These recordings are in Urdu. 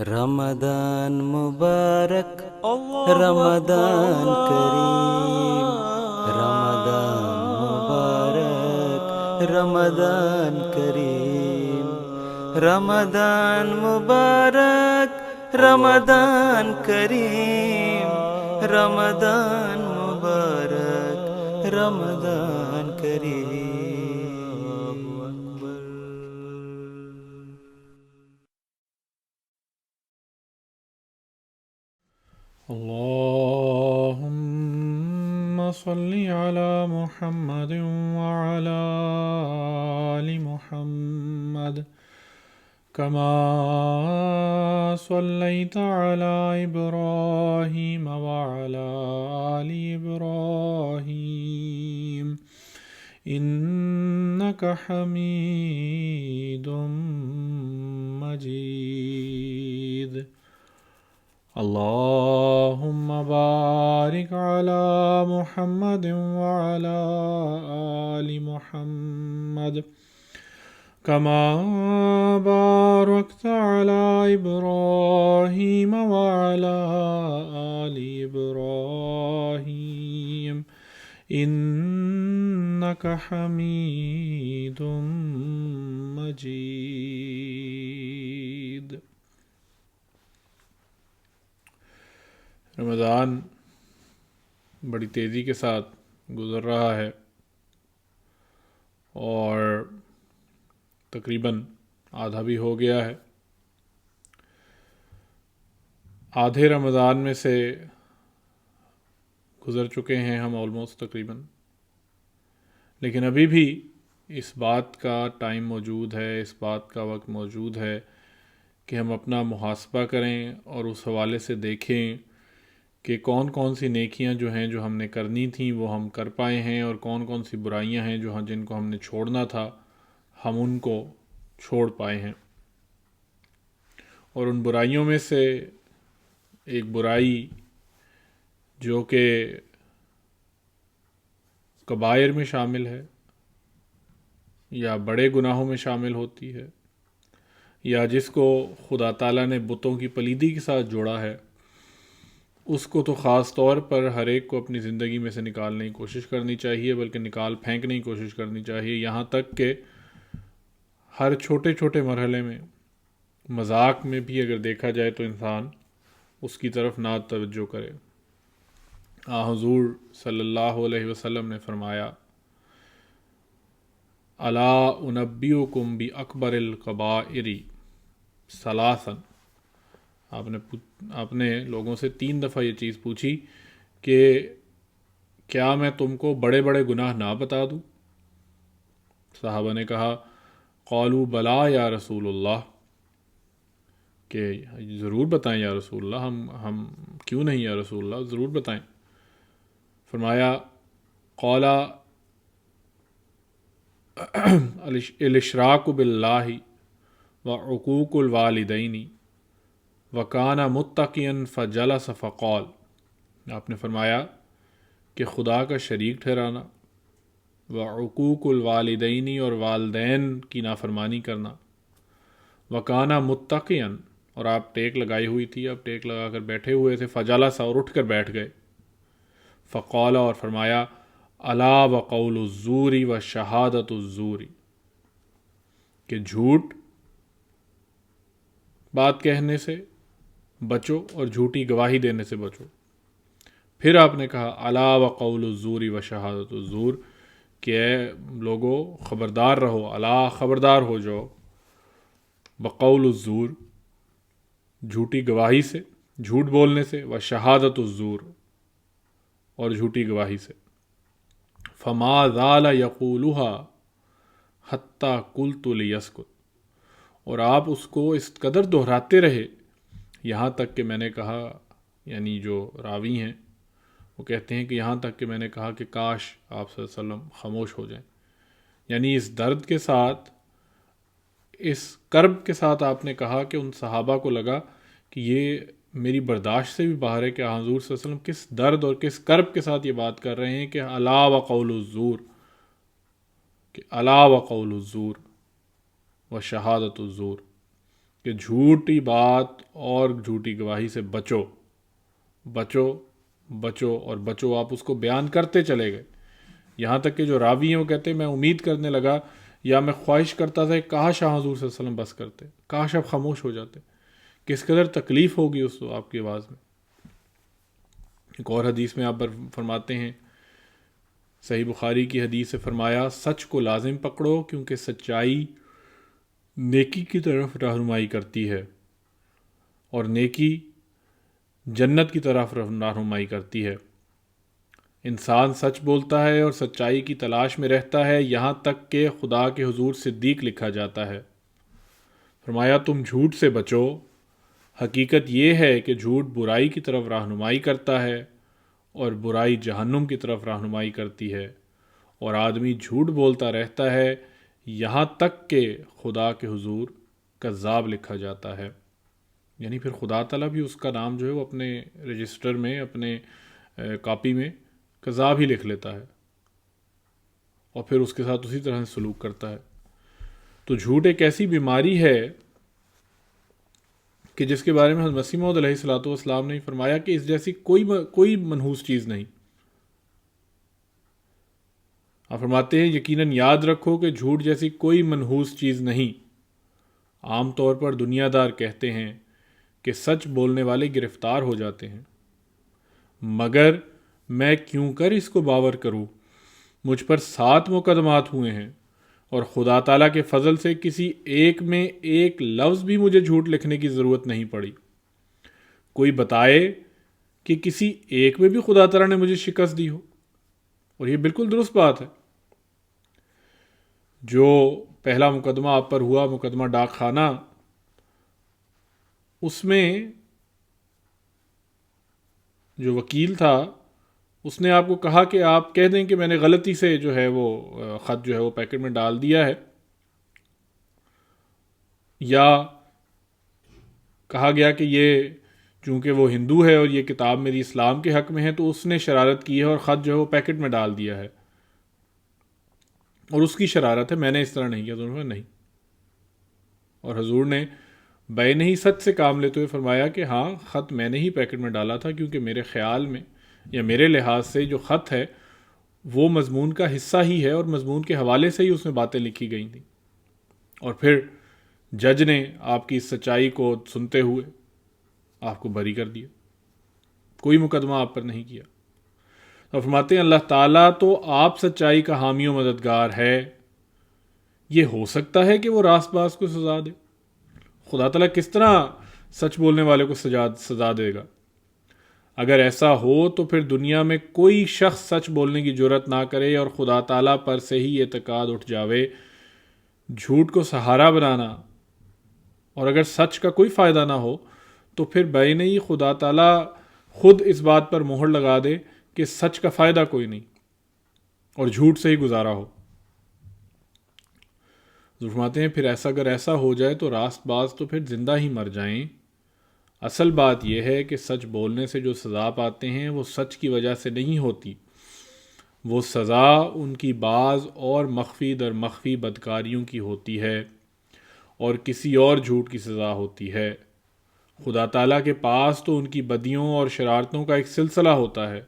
رمضان مبارک، اللہ اکبر رمضان کریم، رمضان اللہ، مبارک، رمضان کریم، رمضان مبارک، اللہ رمضان کریم، رمضان مبارک، رمضان کریم۔ اکبر۔ اللهم صل على محمد وعلى آل محمد كما صليت على إبراهيم وعلى آل إبراهيم إنك حميد مجيد. اللهم بارك على محمد وعلى آل محمد كما باركت على إبراهيم وعلى آل إبراهيم إنك حميد مجيد. رمضان بڑی تیزی کے ساتھ گزر رہا ہے اور تقریباً آدھا بھی ہو گیا ہے. آدھے رمضان میں سے گزر چکے ہیں ہم آلموسٹ تقریباً، لیکن ابھی بھی اس بات کا ٹائم موجود ہے، اس بات کا وقت موجود ہے کہ ہم اپنا محاسبہ کریں اور اس حوالے سے دیکھیں کہ کون کون سی نیکیاں جو ہیں جو ہم نے کرنی تھیں وہ ہم کر پائے ہیں، اور کون کون سی برائیاں ہیں جو جن کو ہم نے چھوڑنا تھا ہم ان کو چھوڑ پائے ہیں. اور ان برائیوں میں سے ایک برائی جو کہ کبائر میں شامل ہے یا بڑے گناہوں میں شامل ہوتی ہے، یا جس کو خدا تعالیٰ نے بتوں کی پلیدی کے ساتھ جوڑا ہے، اس کو تو خاص طور پر ہر ایک کو اپنی زندگی میں سے نکالنے کی کوشش کرنی چاہیے، بلکہ نکال پھینکنے کی کوشش کرنی چاہیے. یہاں تک کہ ہر چھوٹے چھوٹے مرحلے میں، مذاق میں بھی اگر دیکھا جائے تو انسان اس کی طرف نہ توجہ کرے. حضور صلی اللہ علیہ وسلم نے فرمایا، الا انبئکم باکبر الکبائر ثلاثا. آپ نے لوگوں سے 3 دفعہ یہ چیز پوچھی کہ کیا میں تم کو بڑے بڑے گناہ نہ بتا دوں؟ صحابہ نے کہا قالوا بلا یا رسول اللہ، کہ ضرور بتائیں یا رسول اللہ، ہم کیوں نہیں یا رسول اللہ، ضرور بتائیں. فرمایا قال الاشراک باللہ وعقوق الوالدین وکان متقیا فجلس فقال. آپ نے فرمایا کہ خدا کا شریک ٹھہرانا، وعقوق الوالدین اور والدین کی نافرمانی کرنا، وکانا متقیا اور آپ ٹیک لگائی ہوئی تھی، آپ ٹیک لگا کر بیٹھے ہوئے تھے، فجلس اور اٹھ کر بیٹھ گئے، فقال اور فرمایا الا وقول الزور وشہادت الزور، کہ جھوٹ بات کہنے سے بچو اور جھوٹی گواہی دینے سے بچو. پھر آپ نے کہا الا وقول الزور وشہادت الزور، کہ اے لوگو خبردار رہو، الا خبردار ہو جاؤ، بقول الزور جھوٹی گواہی سے، جھوٹ بولنے سے، وشہادت الزور اور جھوٹی گواہی سے. فما زال یقولها حتی قلت لیسکت، اور آپ اس کو اس قدر دہراتے رہے یہاں تک کہ میں نے کہا، یعنی جو راوی ہیں وہ کہتے ہیں کہ یہاں تک کہ میں نے کہا کہ کاش آپ صلی اللہ علیہ وسلم خاموش ہو جائیں. یعنی اس درد کے ساتھ، اس کرب کے ساتھ آپ نے کہا کہ ان صحابہ کو لگا کہ یہ میری برداشت سے بھی باہر ہے کہ حضور صلی اللہ علیہ وسلم کس درد اور کس کرب کے ساتھ یہ بات کر رہے ہیں کہ الا وقول الزور، کہ الا وقول الزور وشہادت الزور، کہ جھوٹی بات اور جھوٹی گواہی سے بچو بچو بچو اور بچو. آپ اس کو بیان کرتے چلے گئے یہاں تک کہ جو راوی ہیں وہ کہتے ہیں میں امید کرنے لگا یا میں خواہش کرتا تھا کہ کاش حضور صلی اللہ علیہ وسلم بس کرتے, کاش آپ خاموش ہو جاتے. کس قدر تکلیف ہوگی اس آپ کی آواز میں. ایک اور حدیث میں آپ فرماتے ہیں, صحیح بخاری کی حدیث سے فرمایا, سچ کو لازم پکڑو کیونکہ سچائی نیکی کی طرف رہنمائی کرتی ہے اور نیکی جنت کی طرف رہنمائی کرتی ہے. انسان سچ بولتا ہے اور سچائی کی تلاش میں رہتا ہے یہاں تک کہ خدا کے حضور صدیق لکھا جاتا ہے. فرمایا تم جھوٹ سے بچو, حقیقت یہ ہے کہ جھوٹ برائی کی طرف رہنمائی کرتا ہے اور برائی جہنم کی طرف رہنمائی کرتی ہے, اور آدمی جھوٹ بولتا رہتا ہے یہاں تک کہ خدا کے حضور کذاب لکھا جاتا ہے. یعنی پھر خدا تعالیٰ بھی اس کا نام جو ہے وہ اپنے رجسٹر میں, اپنے کاپی میں کذاب ہی لکھ لیتا ہے اور پھر اس کے ساتھ اسی طرح سے سلوک کرتا ہے. تو جھوٹ ایک ایسی بیماری ہے کہ جس کے بارے میں حضرت مسیح موعود علیہ الصلوۃ والسلام نے فرمایا کہ اس جیسی کوئی منحوس چیز نہیں. آپ فرماتے ہیں یقیناً یاد رکھو کہ جھوٹ جیسی کوئی منحوس چیز نہیں. عام طور پر دنیا دار کہتے ہیں کہ سچ بولنے والے گرفتار ہو جاتے ہیں, مگر میں کیوں کر اس کو باور کروں. مجھ پر 7 مقدمات ہوئے ہیں اور خدا تعالیٰ کے فضل سے کسی ایک میں ایک لفظ بھی مجھے جھوٹ لکھنے کی ضرورت نہیں پڑی. کوئی بتائے کہ کسی ایک میں بھی خدا تعالیٰ نے مجھے شکست دی ہو, اور یہ بالکل درست بات ہے. جو پہلا مقدمہ آپ پر ہوا, مقدمہ ڈاک خانہ, اس میں جو وکیل تھا اس نے آپ کو کہا کہ آپ کہہ دیں کہ میں نے غلطی سے جو ہے وہ خط جو ہے وہ پیکٹ میں ڈال دیا ہے, یا کہا گیا کہ یہ چونکہ وہ ہندو ہے اور یہ کتاب میری اسلام کے حق میں ہے تو اس نے شرارت کی ہے اور خط جو ہے وہ پیکٹ میں ڈال دیا ہے اور اس کی شرارت ہے, میں نے اس طرح نہیں کیا. تو انہوں نے نہیں, اور حضور نے بے نہیں سچ سے کام لیتے ہوئے فرمایا کہ ہاں خط میں نے ہی پیکٹ میں ڈالا تھا, کیونکہ میرے خیال میں یا میرے لحاظ سے جو خط ہے وہ مضمون کا حصہ ہی ہے اور مضمون کے حوالے سے ہی اس میں باتیں لکھی گئی تھیں. اور پھر جج نے آپ کی سچائی کو سنتے ہوئے آپ کو بری کر دیا, کوئی مقدمہ آپ پر نہیں کیا. اور فرماتے ہیں اللہ تعالیٰ تو آپ سچائی کا حامی و مددگار ہے. یہ ہو سکتا ہے کہ وہ راست باز کو سزا دے. خدا تعالیٰ کس طرح سچ بولنے والے کو سزا دے گا؟ اگر ایسا ہو تو پھر دنیا میں کوئی شخص سچ بولنے کی جرت نہ کرے اور خدا تعالیٰ پر سے ہی اعتقاد اٹھ جاوے. جھوٹ کو سہارا بنانا, اور اگر سچ کا کوئی فائدہ نہ ہو تو پھر بین ہی خدا تعالیٰ خود اس بات پر مہر لگا دے کہ سچ کا فائدہ کوئی نہیں اور جھوٹ سے ہی گزارا ہو. فرماتے ہیں پھر اگر ایسا ہو جائے تو راست باز تو پھر زندہ ہی مر جائیں. اصل بات یہ ہے کہ سچ بولنے سے جو سزا پاتے ہیں وہ سچ کی وجہ سے نہیں ہوتی, وہ سزا ان کی بعض اور مخفی در مخفی بدکاریوں کی ہوتی ہے اور کسی اور جھوٹ کی سزا ہوتی ہے. خدا تعالیٰ کے پاس تو ان کی بدیوں اور شرارتوں کا ایک سلسلہ ہوتا ہے,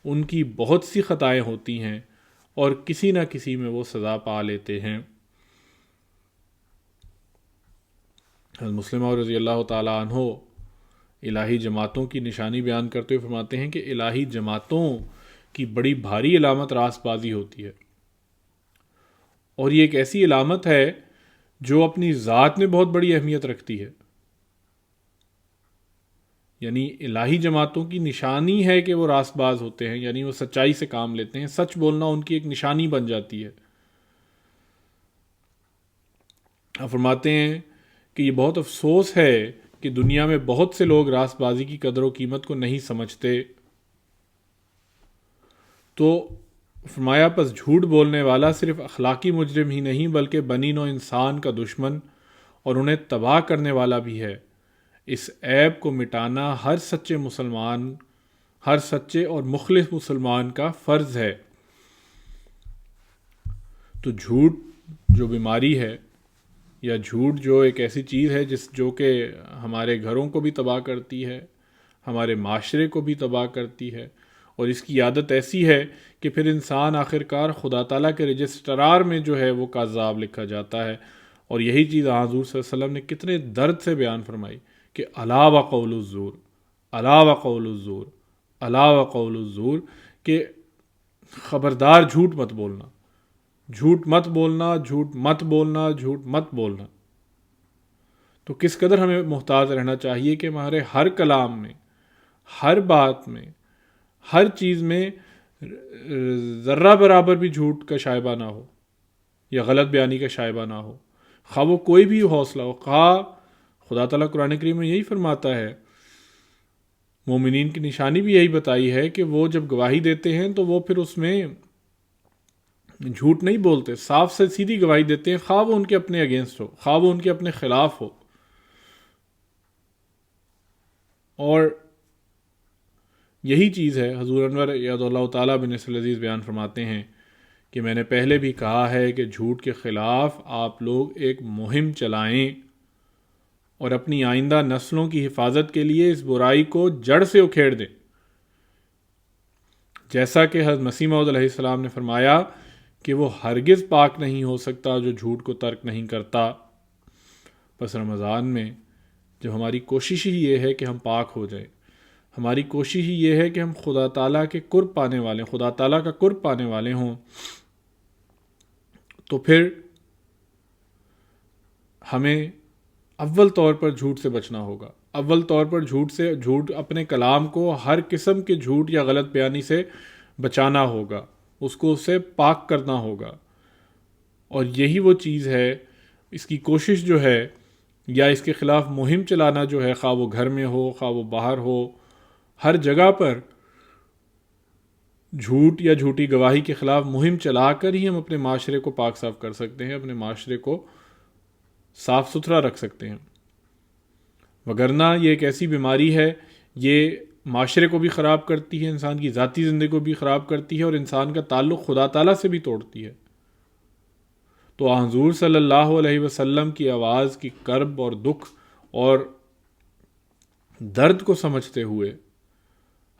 ان کی بہت سی خطائیں ہوتی ہیں اور کسی نہ کسی میں وہ سزا پا لیتے ہیں. حضرت مسلم رضی اللہ تعالیٰ عنہ الہی جماعتوں کی نشانی بیان کرتے ہوئے فرماتے ہیں کہ الہی جماعتوں کی بڑی بھاری علامت راست بازی ہوتی ہے, اور یہ ایک ایسی علامت ہے جو اپنی ذات میں بہت بڑی اہمیت رکھتی ہے. یعنی الہی جماعتوں کی نشانی ہے کہ وہ راست باز ہوتے ہیں, یعنی وہ سچائی سے کام لیتے ہیں, سچ بولنا ان کی ایک نشانی بن جاتی ہے. آپ فرماتے ہیں کہ یہ بہت افسوس ہے کہ دنیا میں بہت سے لوگ راست بازی کی قدر و قیمت کو نہیں سمجھتے. تو فرمایا پس جھوٹ بولنے والا صرف اخلاقی مجرم ہی نہیں بلکہ بنی نوع انسان کا دشمن اور انہیں تباہ کرنے والا بھی ہے. اس عیب کو مٹانا ہر سچے اور مخلص مسلمان کا فرض ہے. تو جھوٹ جو بیماری ہے یا جھوٹ جو ایک ایسی چیز ہے جو کہ ہمارے گھروں کو بھی تباہ کرتی ہے، ہمارے معاشرے کو بھی تباہ کرتی ہے، اور اس کی عادت ایسی ہے کہ پھر انسان آخرکار خدا تعالیٰ کے رجسٹرار میں جو ہے وہ کذاب لکھا جاتا ہے۔ اور یہی چیز حضور صلی اللہ علیہ وسلم نے کتنے درد سے بیان فرمائی کہ الا وقول الزور، الا وقول الزور، الا وقول الزور، کہ خبردار جھوٹ مت بولنا، جھوٹ مت بولنا، جھوٹ مت بولنا، جھوٹ مت بولنا۔ تو کس قدر ہمیں محتاط رہنا چاہیے کہ ہمارے ہر کلام میں، ہر بات میں، ہر چیز میں ذرہ برابر بھی جھوٹ کا شائبہ نہ ہو یا غلط بیانی کا شائبہ نہ ہو، خواہ وہ کوئی بھی حوصلہ ہو۔ خواہ خدا تعالیٰ قرآن کریم میں یہی فرماتا ہے، مومنین کی نشانی بھی یہی بتائی ہے کہ وہ جب گواہی دیتے ہیں تو وہ پھر اس میں جھوٹ نہیں بولتے، صاف سے سیدھی گواہی دیتے ہیں، خواہ وہ ان کے اپنے اگینسٹ ہو، خواہ وہ ان کے اپنے خلاف ہو۔ اور یہی چیز ہے، حضور انور یاد اللہ تعالیٰ بن نصر العزیز بیان فرماتے ہیں کہ میں نے پہلے بھی کہا ہے کہ جھوٹ کے خلاف آپ لوگ ایک مہم چلائیں اور اپنی آئندہ نسلوں کی حفاظت کے لیے اس برائی کو جڑ سے اکھیڑ دیں، جیسا کہ حضرت مسیح موعود علیہ السلام نے فرمایا کہ وہ ہرگز پاک نہیں ہو سکتا جو جھوٹ کو ترک نہیں کرتا۔ بس رمضان میں جب ہماری کوشش ہی یہ ہے کہ ہم پاک ہو جائیں، ہماری کوشش ہی یہ ہے کہ ہم خدا تعالیٰ کے قرب پانے والے، خدا تعالیٰ کا قرب پانے والے ہوں، تو پھر ہمیں اول طور پر جھوٹ سے بچنا ہوگا، اول طور پر جھوٹ اپنے کلام کو ہر قسم کے جھوٹ یا غلط بیانی سے بچانا ہوگا، اس کو اس سے پاک کرنا ہوگا۔ اور یہی وہ چیز ہے، اس کی کوشش جو ہے یا اس کے خلاف مہم چلانا جو ہے، خواہ وہ گھر میں ہو، خواہ وہ باہر ہو، ہر جگہ پر جھوٹ یا جھوٹی گواہی کے خلاف مہم چلا کر ہی ہم اپنے معاشرے کو پاک صاف کر سکتے ہیں، اپنے معاشرے کو صاف ستھرا رکھ سکتے ہیں۔ وگرنہ یہ ایک ایسی بیماری ہے، یہ معاشرے کو بھی خراب کرتی ہے، انسان کی ذاتی زندگی کو بھی خراب کرتی ہے، اور انسان کا تعلق خدا تعالیٰ سے بھی توڑتی ہے۔ تو حضور صلی اللہ علیہ وسلم کی آواز کی کرب اور دکھ اور درد کو سمجھتے ہوئے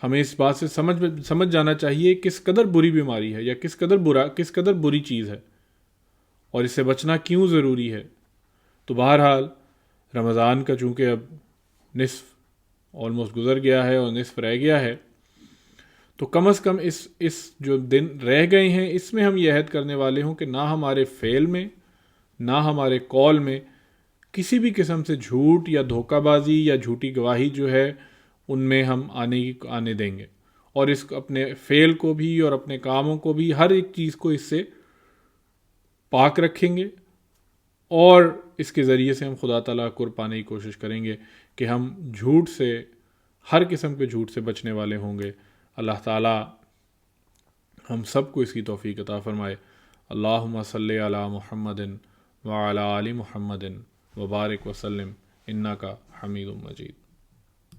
ہمیں اس بات سے سمجھ جانا چاہیے کس قدر بری بیماری ہے، یا کس قدر بری چیز ہے، اور اس سے بچنا کیوں ضروری ہے۔ تو بہرحال رمضان کا چونکہ اب نصف آلموسٹ گزر گیا ہے اور نصف رہ گیا ہے، تو کم از کم اس جو دن رہ گئے ہیں اس میں ہم یہ عہد کرنے والے ہوں کہ نہ ہمارے فعل میں، نہ ہمارے قول میں کسی بھی قسم سے جھوٹ یا دھوکہ بازی یا جھوٹی گواہی جو ہے ان میں ہم آنے دیں گے، اور اس اپنے فعل کو بھی اور اپنے کاموں کو بھی، ہر ایک چیز کو اس سے پاک رکھیں گے، اور اس کے ذریعے سے ہم خدا تعالیٰ کو پانے کی کوشش کریں گے کہ ہم جھوٹ سے، ہر قسم کے جھوٹ سے بچنے والے ہوں گے۔ اللہ تعالیٰ ہم سب کو اس کی توفیق عطا فرمائے۔ اللہم صلی علی محمد وعلی آل محمد وبارک وسلم انکا حمید مجید۔